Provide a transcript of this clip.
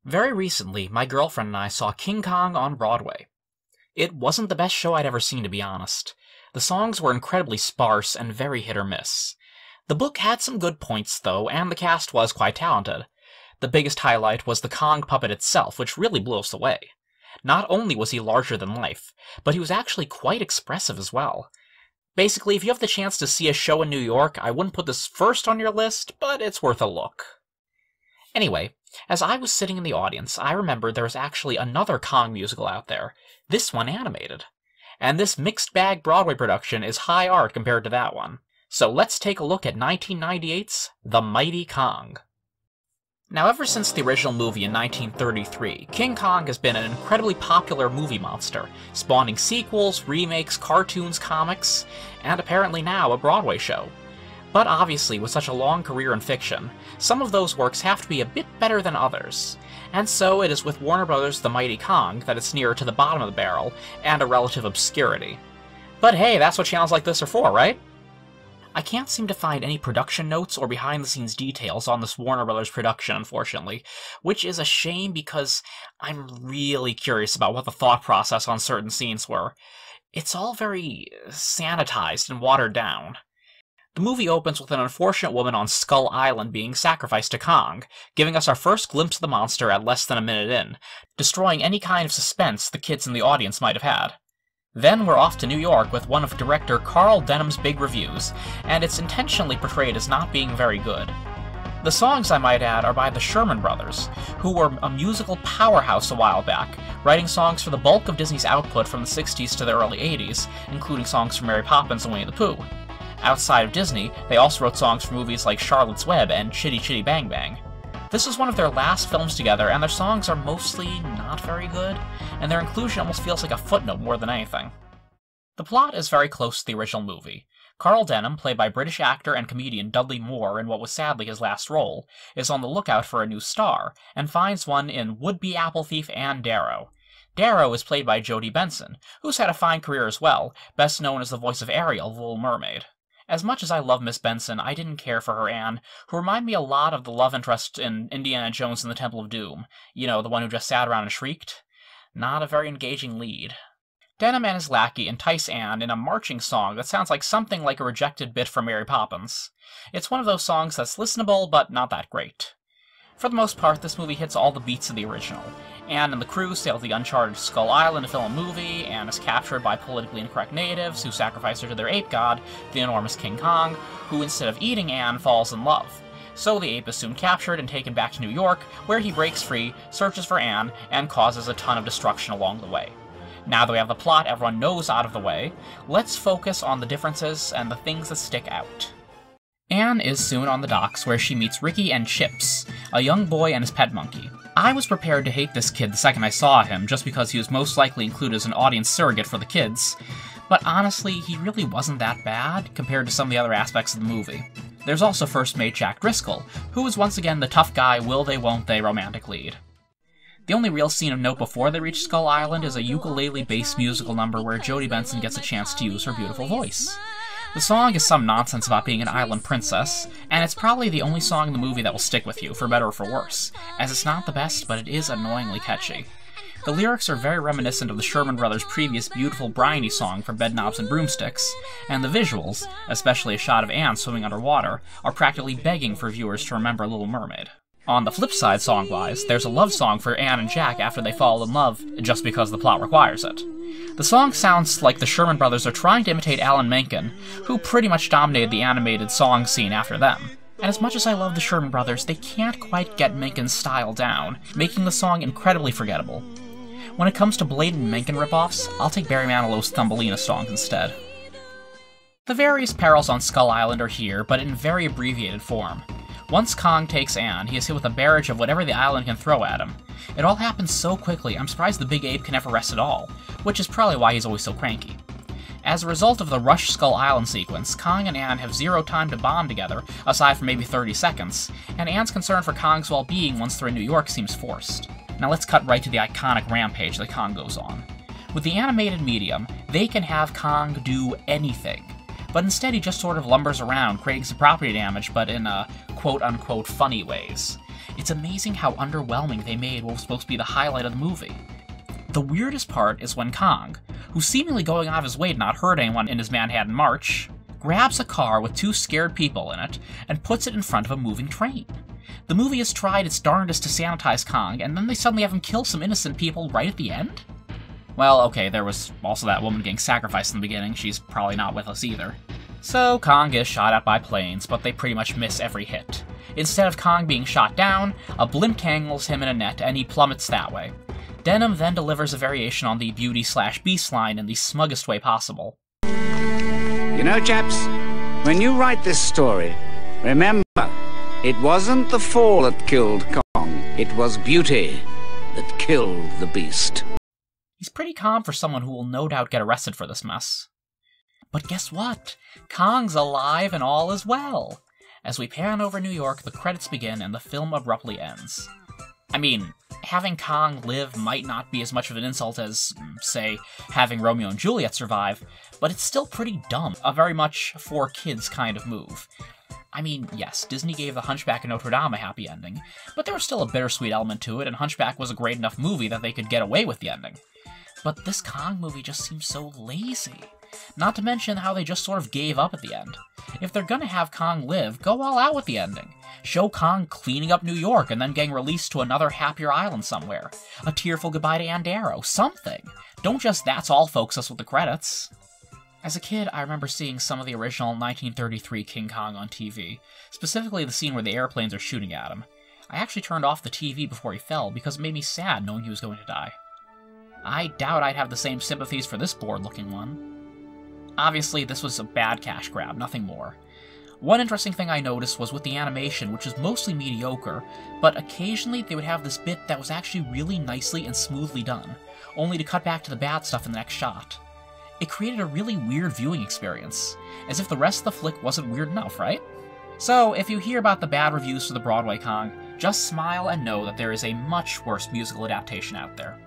Very recently, my girlfriend and I saw King Kong on Broadway. It wasn't the best show I'd ever seen, to be honest. The songs were incredibly sparse and very hit or miss. The book had some good points, though, and the cast was quite talented. The biggest highlight was the Kong puppet itself, which really blew us away. Not only was he larger than life, but he was actually quite expressive as well. Basically, if you have the chance to see a show in New York, I wouldn't put this first on your list, but it's worth a look. Anyway, as I was sitting in the audience, I remembered there was actually another Kong musical out there, this one animated. And this mixed-bag Broadway production is high art compared to that one. So let's take a look at 1998's The Mighty Kong. Now, ever since the original movie in 1933, King Kong has been an incredibly popular movie monster, spawning sequels, remakes, cartoons, comics, and apparently now a Broadway show. But obviously, with such a long career in fiction, some of those works have to be a bit better than others. And so it is with Warner Bros.' The Mighty Kong that it's nearer to the bottom of the barrel, and a relative obscurity. But hey, that's what channels like this are for, right? I can't seem to find any production notes or behind-the-scenes details on this Warner Bros. Production, unfortunately, which is a shame because I'm really curious about what the thought process on certain scenes were. It's all very sanitized and watered down. The movie opens with an unfortunate woman on Skull Island being sacrificed to Kong, giving us our first glimpse of the monster at less than a minute in, destroying any kind of suspense the kids in the audience might have had. Then we're off to New York with one of director Carl Denham's big reviews, and it's intentionally portrayed as not being very good. The songs, I might add, are by the Sherman Brothers, who were a musical powerhouse a while back, writing songs for the bulk of Disney's output from the 60s to the early 80s, including songs for Mary Poppins and Winnie the Pooh. Outside of Disney, they also wrote songs for movies like Charlotte's Web and Chitty Chitty Bang Bang. This was one of their last films together, and their songs are mostly not very good, and their inclusion almost feels like a footnote more than anything. The plot is very close to the original movie. Carl Denham, played by British actor and comedian Dudley Moore in what was sadly his last role, is on the lookout for a new star, and finds one in would-be apple thief Anne Darrow. Darrow is played by Jodie Benson, who's had a fine career as well, best known as the voice of Ariel, the Little Mermaid. As much as I love Miss Benson, I didn't care for her Anne, who reminded me a lot of the love interest in Indiana Jones and the Temple of Doom. You know, the one who just sat around and shrieked. Not a very engaging lead. Denham and his lackey entice Anne in a marching song that sounds like something like a rejected bit from Mary Poppins. It's one of those songs that's listenable, but not that great. For the most part, this movie hits all the beats of the original. Anne and the crew sail to the uncharted Skull Island to film a movie. Anne is captured by politically incorrect natives who sacrifice her to their ape god, the enormous King Kong, who instead of eating Anne, falls in love. So the ape is soon captured and taken back to New York, where he breaks free, searches for Anne, and causes a ton of destruction along the way. Now that we have the plot everyone knows out of the way, let's focus on the differences and the things that stick out. Anne is soon on the docks where she meets Ricky and Chips, a young boy and his pet monkey. I was prepared to hate this kid the second I saw him, just because he was most likely included as an audience surrogate for the kids, but honestly, he really wasn't that bad compared to some of the other aspects of the movie. There's also first mate Jack Driscoll, who is once again the tough guy, will they won't they romantic lead. The only real scene of note before they reach Skull Island is a ukulele-based musical number where Jodie Benson gets a chance to use her beautiful voice. The song is some nonsense about being an island princess, and it's probably the only song in the movie that will stick with you, for better or for worse, as it's not the best, but it is annoyingly catchy. The lyrics are very reminiscent of the Sherman Brothers' previous beautiful Bryony song for Bedknobs and Broomsticks, and the visuals, especially a shot of Anne swimming underwater, are practically begging for viewers to remember Little Mermaid. On the flip side, song-wise, there's a love song for Anne and Jack after they fall in love, just because the plot requires it. The song sounds like the Sherman Brothers are trying to imitate Alan Menken, who pretty much dominated the animated song scene after them. And as much as I love the Sherman Brothers, they can't quite get Menken's style down, making the song incredibly forgettable. When it comes to blatant Menken ripoffs, I'll take Barry Manilow's Thumbelina songs instead. The various perils on Skull Island are here, but in very abbreviated form. Once Kong takes Anne, he is hit with a barrage of whatever the island can throw at him. It all happens so quickly, I'm surprised the big ape can ever rest at all, which is probably why he's always so cranky. As a result of the rushed Skull Island sequence, Kong and Anne have zero time to bond together, aside from maybe 30 seconds, and Anne's concern for Kong's well-being once they're in New York seems forced. Now let's cut right to the iconic rampage that Kong goes on. With the animated medium, they can have Kong do anything, but instead he just sort of lumbers around, creating some property damage, but in quote-unquote funny ways. It's amazing how underwhelming they made what was supposed to be the highlight of the movie. The weirdest part is when Kong, who's seemingly going out of his way to not hurt anyone in his Manhattan March, grabs a car with 2 scared people in it and puts it in front of a moving train. The movie has tried its darndest to sanitize Kong, and then they suddenly have him kill some innocent people right at the end? Well, okay, there was also that woman getting sacrificed in the beginning. She's probably not with us either. So Kong is shot at by planes, but they pretty much miss every hit. Instead of Kong being shot down, a blimp tangles him in a net and he plummets that way. Denham then delivers a variation on the beauty/beast line in the smuggest way possible. You know, chaps, when you write this story, remember, it wasn't the fall that killed Kong, it was beauty that killed the beast. He's pretty calm for someone who will no doubt get arrested for this mess. But guess what? Kong's alive and all is well! As we pan over New York, the credits begin and the film abruptly ends. I mean, having Kong live might not be as much of an insult as, say, having Romeo and Juliet survive, but it's still pretty dumb, a very much for kids kind of move. I mean, yes, Disney gave The Hunchback of Notre Dame a happy ending, but there was still a bittersweet element to it, and Hunchback was a great enough movie that they could get away with the ending. But this Kong movie just seems so lazy. Not to mention how they just sort of gave up at the end. If they're gonna have Kong live, go all out with the ending. Show Kong cleaning up New York and then getting released to another happier island somewhere. A tearful goodbye to Andero. Something. Don't just that's all focus us with the credits. As a kid, I remember seeing some of the original 1933 King Kong on TV, specifically the scene where the airplanes are shooting at him. I actually turned off the TV before he fell because it made me sad knowing he was going to die. I doubt I'd have the same sympathies for this bored-looking one. Obviously, this was a bad cash grab, nothing more. One interesting thing I noticed was with the animation, which was mostly mediocre, but occasionally they would have this bit that was actually really nicely and smoothly done, only to cut back to the bad stuff in the next shot. It created a really weird viewing experience, as if the rest of the flick wasn't weird enough, right? So, if you hear about the bad reviews for the Broadway Kong, just smile and know that there is a much worse musical adaptation out there.